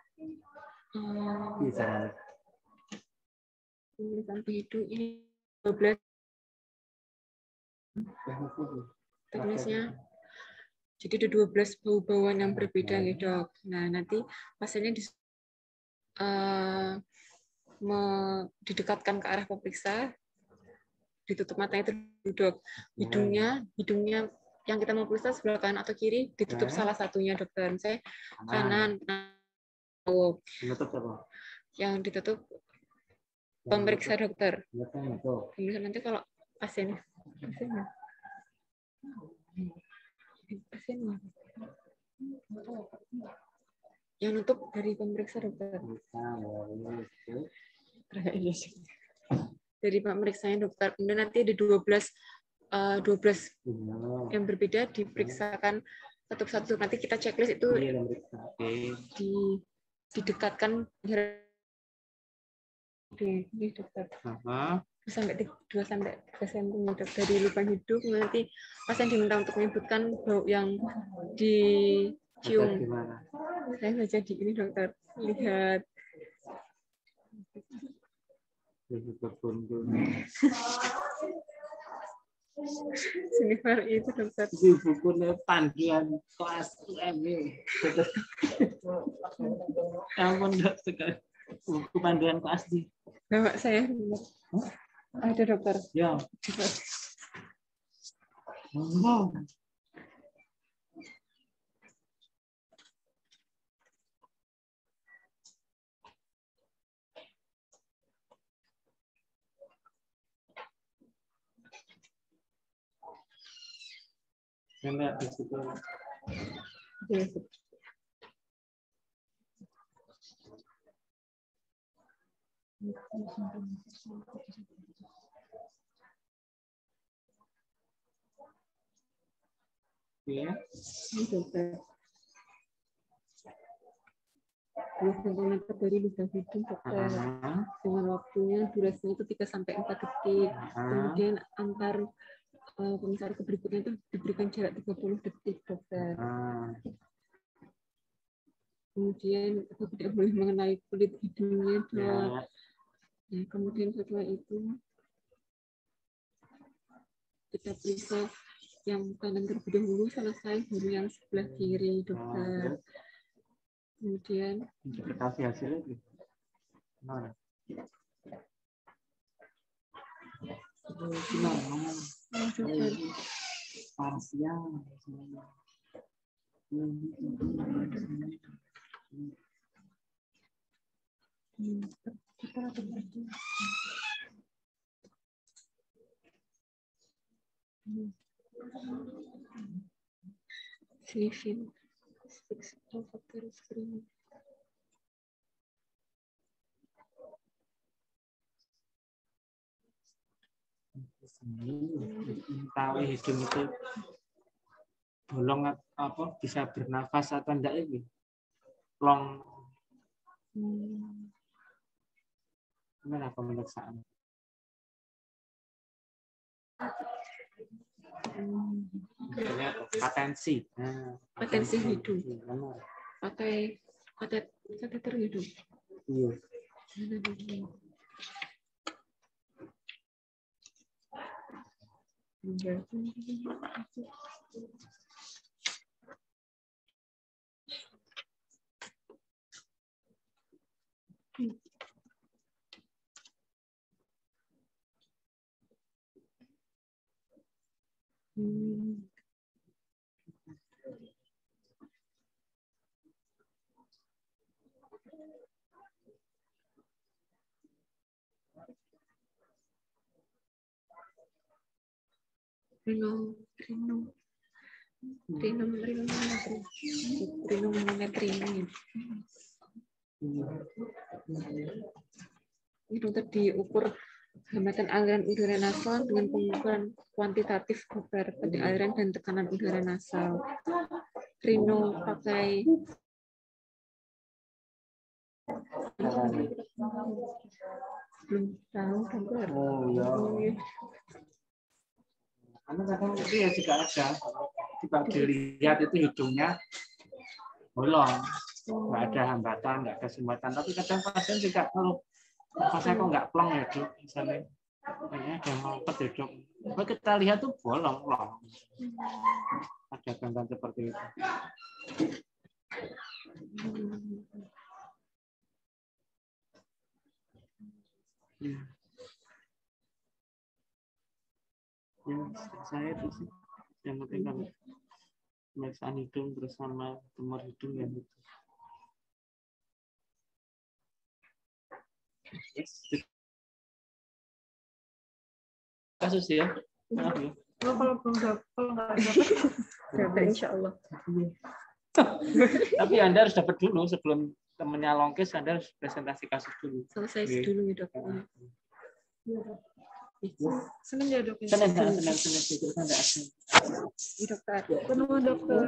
Bisa pemeriksaan penghidung ini 12 teknisnya. Jadi ada 12 bau-bauan yang berbeda nih dok. Nah nanti pasiennya didekatkan ke arah pemeriksa, ditutup matanya itu dok. Hidungnya yang kita mau periksa sebelah kanan atau kiri ditutup salah satunya dokter. Saya kanan. Yang ditutup pemeriksa dokter. Nanti kalau pasiennya yang nutup dari pemeriksa dokter. Dari pemeriksaan dokter. Kemudian nanti ada 12 yang berbeda diperiksakan satu-satu. Nanti kita checklist itu didekatkan di dokter. Sampai 2 sampai 3 cm dari lubang hidung. Nanti pasien diminta untuk menyebutkan bau yang dicium. Saya baca di ini dokter, lihat. Sinifer itu dokter. Bukunya panduan kelas UM. Ampun dok sekali. Buku panduan kelas di. Bapak saya. Ada dokter. Ya. Enggak di situ. Iya. Ini dokter. 2 cm dari lubang hidung dokter. Dengan waktunya durasinya itu 3-4 detik. Kemudian antar pemisahan ke berikutnya itu diberikan jarak 30 detik dokter. Kemudian kita tidak boleh mengenai kulit hidungnya dok. Ya, kemudian setelah itu kita periksa yang kanan terlebih dahulu, selesai baru yang sebelah kiri dokter. Kemudian interpretasi hasilnya gimana? Parsial. Sniffing, faktor screening. Tahu hidung itu bolong apa bisa bernafas atau enggak ini? Long. Gimana pemeriksaan? Patensi. Patensi hidung. Pakai kateter hidung. Iya. Trigonometri ini. Ini dokter diukur hambatan aliran udara nasal dengan pengukuran kuantitatif dokter pada aliran dan tekanan udara nasal. Rino pakai belum tahu dokter. Oh ya. Karena kadang itu ya juga ada. Coba dilihat itu hidungnya bolong, nggak ada hambatan, nggak ada sumbatan. Tapi kadang pasien juga kalau pasien kok nggak plong ya dok, misalnya kayaknya ada mampet ya dok. Kalau kita lihat tuh bolong. Ada gangguan seperti itu. Ya, saya itu sih yang penting kan pemeriksaan hidung bersama tumor hidung yang itu. Yes. Kasus ya. Kalau nggak Dapat insya Allah. Tapi Anda harus dapat dulu sebelum temennya longkis, Anda harus presentasi kasus dulu. Selesai dulu ya dok. Senin ya dok. Senin itu kan ada asin. Dokter. Penuh dokter.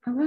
Apa?